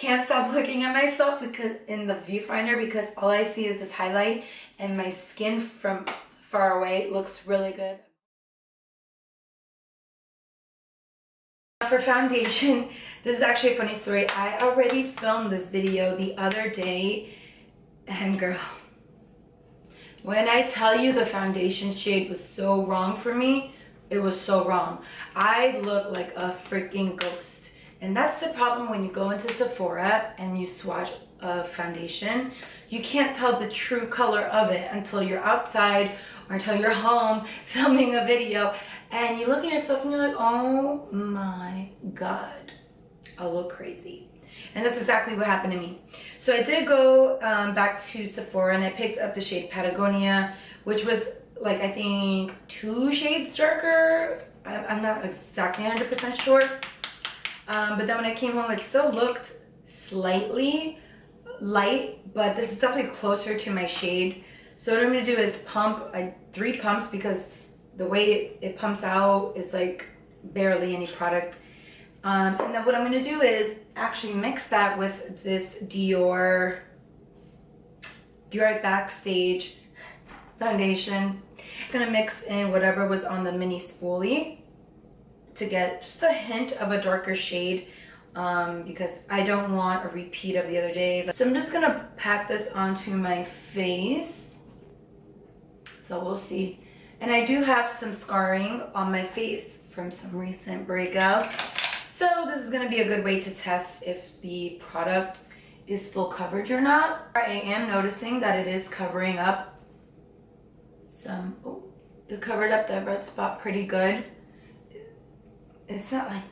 can't stop looking at myself because in the viewfinder because all I see is this highlight and my skin from far away looks really good. For foundation, this is actually a funny story. I already filmed this video the other day, and girl, when I tell you the foundation shade was so wrong for me, it was so wrong. I look like a freaking ghost. And that's the problem when you go into Sephora and you swatch a foundation. You can't tell the true color of it until you're outside or until you're home filming a video. And you look at yourself and you're like, oh my God, I look crazy. And that's exactly what happened to me. So I did go back to Sephora and I picked up the shade Patagonia, which was like, I think 2 shades darker. I'm not exactly 100% sure. But then when I came home, it still looked slightly light, but this is definitely closer to my shade. So what I'm gonna do is pump 3 pumps because the way it pumps out is like barely any product. And then what I'm gonna do is actually mix that with this Dior Backstage foundation. I'm gonna mix in whatever was on the mini spoolie to get just a hint of a darker shade because I don't want a repeat of the other day. So I'm just gonna pat this onto my face. So we'll see. And I do have some scarring on my face from some recent breakouts. So this is gonna be a good way to test if the product is full coverage or not. I am noticing that it is covering up some, oh, it covered up that red spot pretty good. It's not like,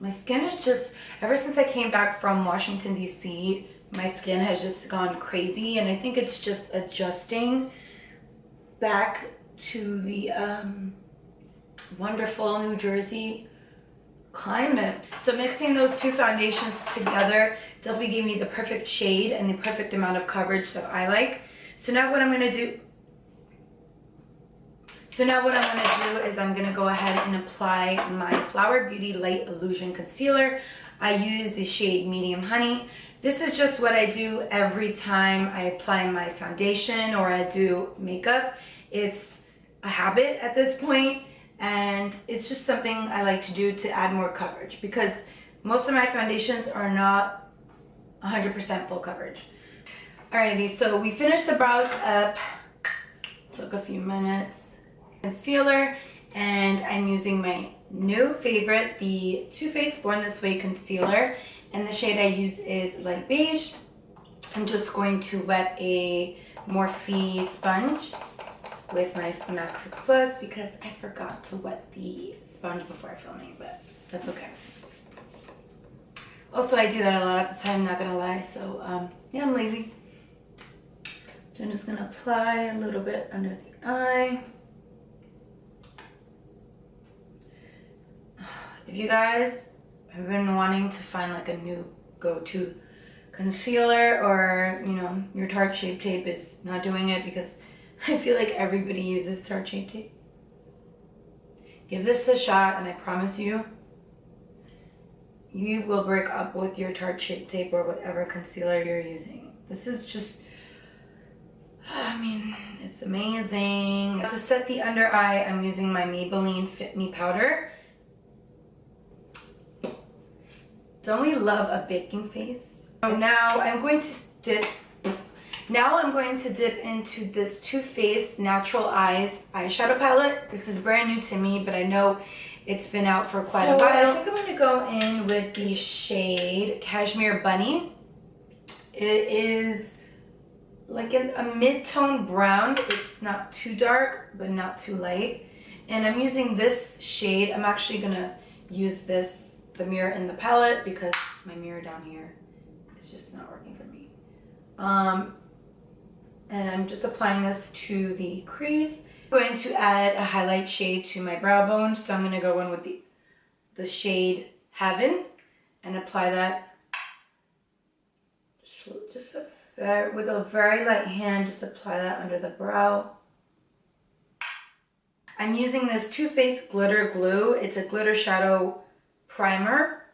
my skin is just, ever since I came back from Washington, D.C., my skin has just gone crazy. And I think it's just adjusting back to the wonderful New Jersey climate. So mixing those 2 foundations together definitely gave me the perfect shade and the perfect amount of coverage that I like. So now what I'm gonna do is I'm gonna go ahead and apply my Flower Beauty Light Illusion Concealer. I use the shade Medium Honey. This is just what I do every time I apply my foundation or I do makeup. It's a habit at this point, and it's just something I like to do to add more coverage because most of my foundations are not 100% full coverage. Alrighty, so we finished the brows up. Took a few minutes. Concealer, and I'm using my new favorite, the Too Faced Born This Way concealer, and the shade I use is light beige. I'm just going to wet a Morphe sponge with my MAC Fix Plus because I forgot to wet the sponge before filming, but that's okay. Also, I do that a lot of the time, not gonna lie, so yeah, I'm lazy. So I'm just gonna apply a little bit under the eye. If you guys have been wanting to find like a new go-to concealer, or you know, your Tarte Shape Tape is not doing it because I feel like everybody uses Tarte Shape Tape, give this a shot and I promise you, you will break up with your Tarte Shape Tape or whatever concealer you're using. This is just, I mean, it's amazing. To set the under eye, I'm using my Maybelline Fit Me powder. Don't we love a baking face? So now I'm going to dip into this Too Faced Natural Eyes eyeshadow palette. This is brand new to me, but I know it's been out for quite a while. I think I'm going to go in with the shade Cashmere Bunny. It is like a mid-tone brown. It's not too dark, but not too light. And I'm using this shade. I'm actually going to use the mirror in the palette because my mirror down here is just not working for me. And I'm just applying this to the crease. I'm going to add a highlight shade to my brow bone, so I'm going to go in with the shade Heaven and apply that. So just with a very light hand, just apply that under the brow. I'm using this Too Faced Glitter Glue. It's a glitter shadow primer.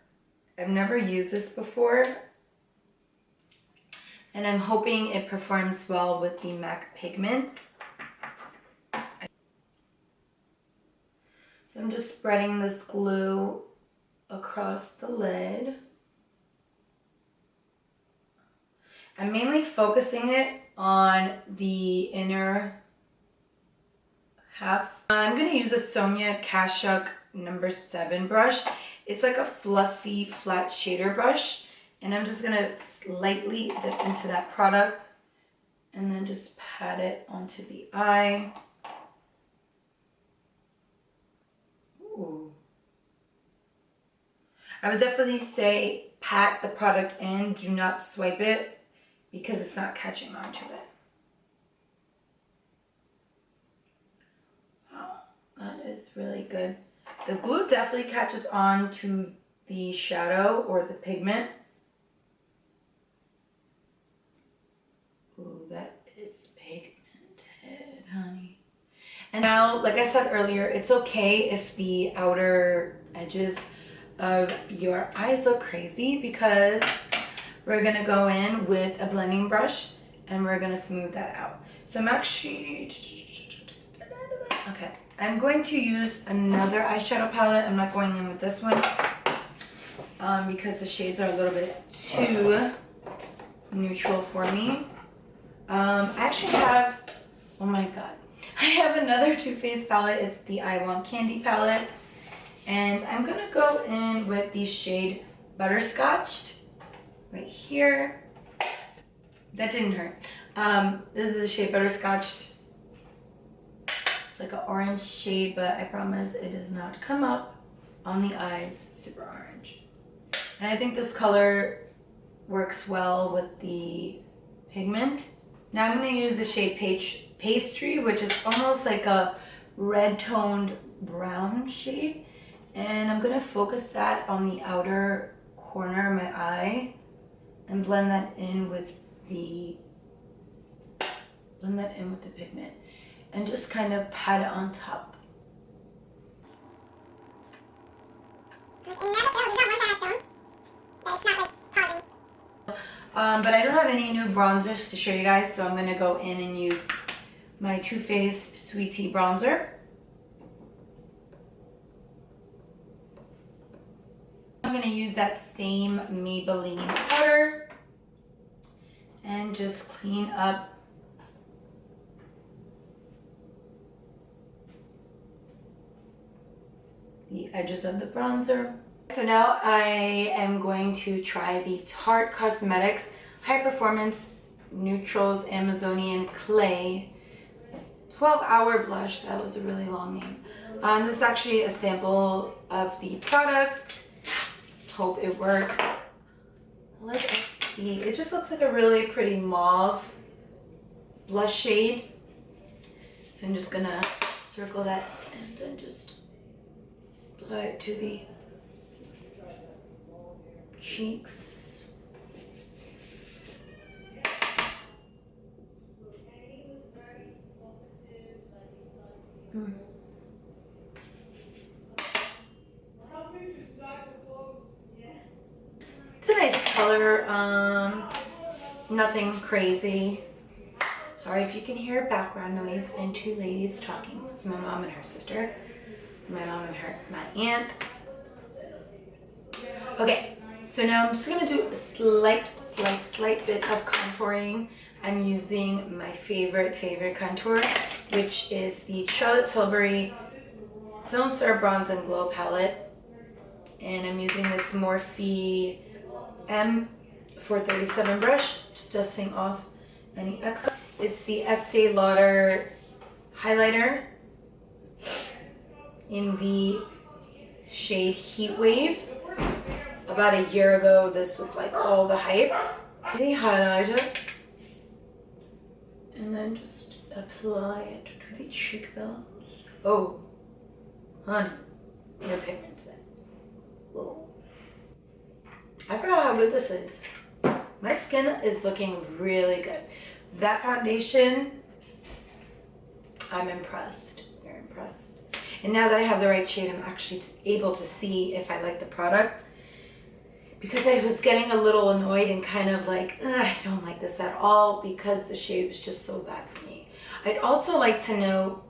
I've never used this before. And I'm hoping it performs well with the MAC pigment. So I'm just spreading this glue across the lid. I'm mainly focusing it on the inner half. I'm going to use a Sonia Kashuk number 7 brush. It's like a fluffy flat shader brush, and I'm just going to lightly dip into that product and then just pat it onto the eye. Ooh. I would definitely say pat the product in, do not swipe it because it's not catching onto it. Wow, that is really good. The glue definitely catches on to the shadow or the pigment. Ooh, that is pigmented, honey. And now, like I said earlier, it's okay if the outer edges of your eyes look crazy, because we're gonna go in with a blending brush and we're gonna smooth that out. So I'm actually, okay, I'm going to use another eyeshadow palette. I'm not going in with this one because the shades are a little bit too neutral for me. I actually have, oh my god, I have another Too Faced palette. It's the I Want Candy palette. And I'm gonna go in with the shade Butterscotch right here. That didn't hurt. This is the shade Butterscotch. It's like an orange shade, but I promise it does not come up on the eyes super orange. And I think this color works well with the pigment. Now I'm going to use the shade Pastry, which is almost like a red toned brown shade. And I'm going to focus that on the outer corner of my eye and blend that in with the pigment and just kind of pat it on top. But I don't have any new bronzers to show you guys, so I'm going to go in and use my Too Faced Sweet Tea bronzer. I'm going to use that same Maybelline powder and just clean up the edges of the bronzer. So now I am going to try the Tarte Cosmetics High Performance Neutrals Amazonian Clay 12-hour blush. That was a really long name. This is actually a sample of the product. Let's hope it works. Let us see. It just looks like a really pretty mauve blush shade. So I'm just gonna circle that and then just apply it to the cheeks. It's a nice color, nothing crazy. Sorry if you can hear background noise and two ladies talking. It's my mom and her sister. My mom and my aunt. Okay, so now I'm just gonna do a slight bit of contouring. I'm using my favorite contour, which is the Charlotte Tilbury Film Star Bronze and Glow palette. And I'm using this Morphe M437 brush, just dusting off any excess. It's the Estee Lauder highlighter in the shade Heat Wave. About a year ago, this was like all the hype. The highlighter. And then just apply it to the cheekbones. Oh, honey, you're pigmented. Whoa. I forgot how good this is. My skin is looking really good. That foundation, I'm impressed. Very impressed. And now that I have the right shade, I'm actually able to see if I like the product. because I was getting a little annoyed and kind of like, I don't like this at all because the shade was just so bad for me. I'd also like to note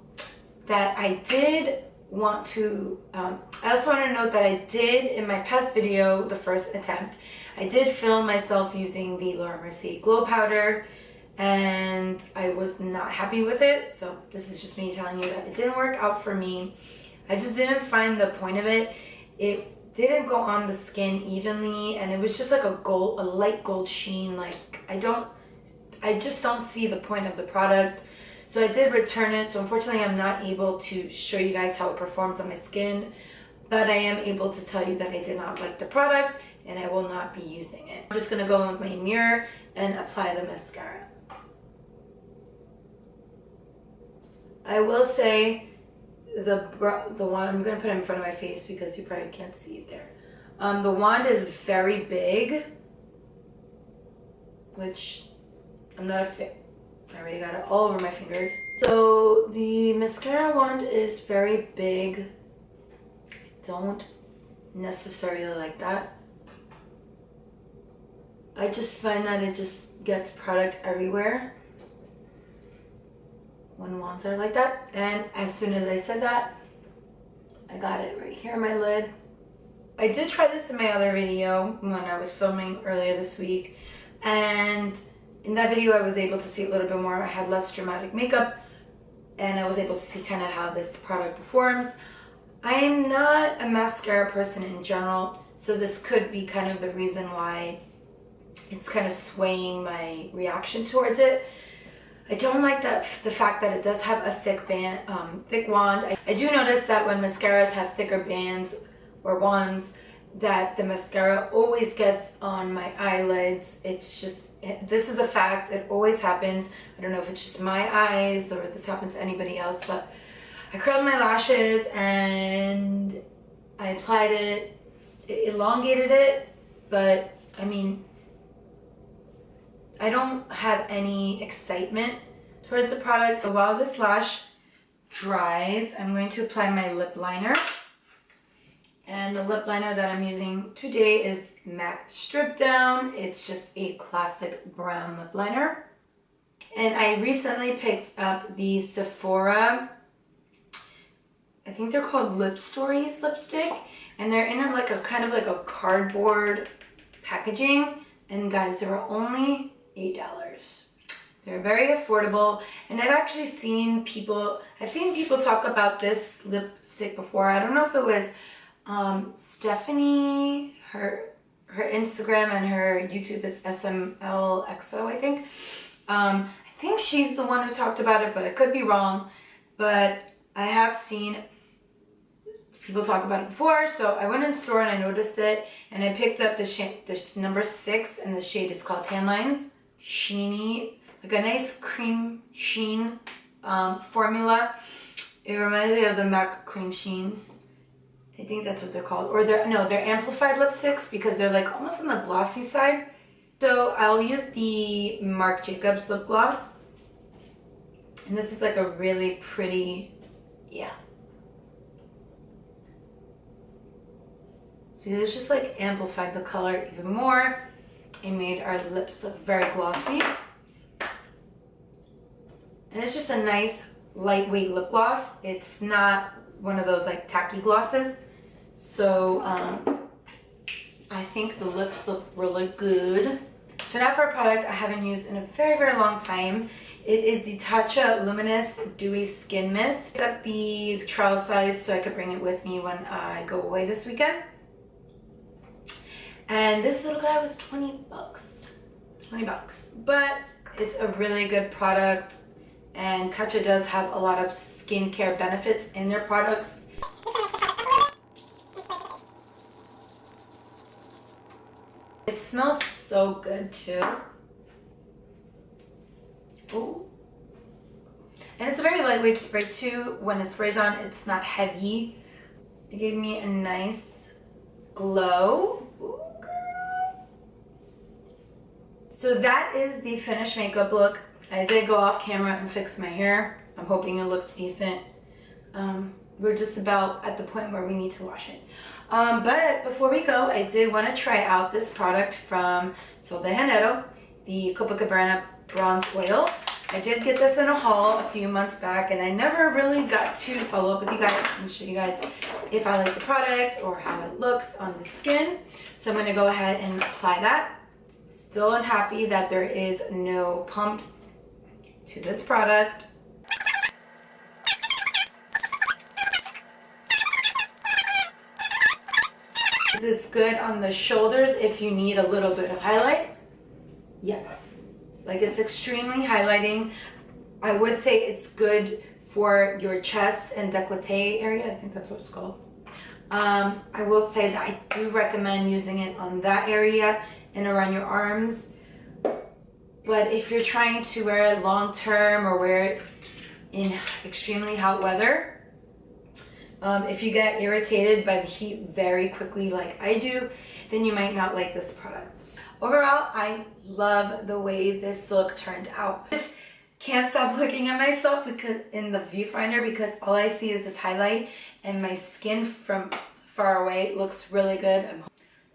that I did want to, I also want to note that I did, in my past video, the first attempt, I did film myself using the Laura Mercier Glow Powder, and I was not happy with it. So this is just me telling you that it didn't work out for me. I just didn't find the point of it. It didn't go on the skin evenly, and it was just like a light gold sheen. Like I just don't see the point of the product. So I did return it. So unfortunately, I'm not able to show you guys how it performs on my skin, but I am able to tell you that I did not like the product and I will not be using it. I'm just gonna go in with my mirror and apply the mascara. I will say the wand, I'm gonna put it in front of my face because you probably can't see it there. The wand is very big, which I'm not a fan. I already got it all over my fingers. So the mascara wand is very big. I don't necessarily like that. I just find that it just gets product everywhere when wands are like that. And as soon as I said that, I got it right here on my lid. I did try this in my other video when I was filming earlier this week, and in that video I was able to see a little bit more. I had less dramatic makeup and I was able to see kind of how this product performs. I am not a mascara person in general, so this could be kind of the reason why it's kind of swaying my reaction towards it. I don't like the fact that it does have a thick wand. I do notice that when mascaras have thicker bands or wands, that the mascara always gets on my eyelids. It's just, this is a fact. It always happens. I don't know if it's just my eyes or if this happens to anybody else, but I curled my lashes and I applied it, elongated it, but I mean, I don't have any excitement towards the product. So while this lash dries, I'm going to apply my lip liner. And the lip liner that I'm using today is MAC Strip Down. It's just a classic brown lip liner. And I recently picked up the Sephora, I think they're called Lip Stories lipstick. And they're in like a kind of like a cardboard packaging. And guys, they were only $8. They're very affordable, and I've actually seen people, talk about this lipstick before. I don't know if it was Stephanie, her Instagram and her YouTube is SMLXO, I think. I think she's the one who talked about it, but I could be wrong. But I have seen people talk about it before, so I went in the store and I noticed it, and I picked up the number 6, and the shade is called Tan Lines. Sheeny, like a nice cream sheen formula. It reminds me of the MAC cream sheens. I think that's what they're called. Or they're amplified lipsticks because they're like almost on the glossy side. So I'll use the Marc Jacobs lip gloss. And this is like a really pretty, yeah. See, it's just like amplified the color even more. It made our lips look very glossy. And it's just a nice lightweight lip gloss. It's not one of those like tacky glosses. So I think the lips look really good. So now for a product I haven't used in a very, very long time. It is the Tatcha Luminous Dewy Skin Mist. I picked up the trial size so I could bring it with me when I go away this weekend. And this little guy was 20 bucks. 20 bucks. But it's a really good product. And Tatcha does have a lot of skincare benefits in their products. It smells so good too. Ooh. And it's a very lightweight spray too. When it sprays on, it's not heavy. It gave me a nice glow. Ooh, girl. So that is the finished makeup look. I did go off camera and fix my hair. I'm hoping it looks decent. We're just about at the point where we need to wash it. But before we go, I did want to try out this product from Sol de Janeiro, the Copacabana Bronze Oil. I did get this in a haul a few months back, and I never really got to follow up with you guys and show you guys if I like the product or how it looks on the skin. So I'm going to go ahead and apply that. Still unhappy that there is no pump to this product. This is good on the shoulders if you need a little bit of highlight. Yes, like it's extremely highlighting. I would say it's good for your chest and décolleté area. I think that's what it's called. I will say that I do recommend using it on that area and around your arms. But if you're trying to wear it long term or wear it in extremely hot weather, if you get irritated by the heat very quickly like I do, then you might not like this product. Overall, I love the way this look turned out. Just can't stop looking at myself because in the viewfinder, because all I see is this highlight and my skin from far away looks really good.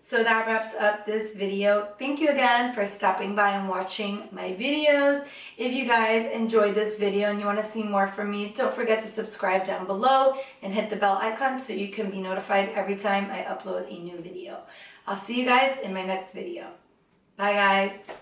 So that wraps up this video. Thank you again for stopping by and watching my videos. If you guys enjoyed this video and you want to see more from me, don't forget to subscribe down below and hit the bell icon so you can be notified every time I upload a new video. I'll see you guys in my next video. Bye guys.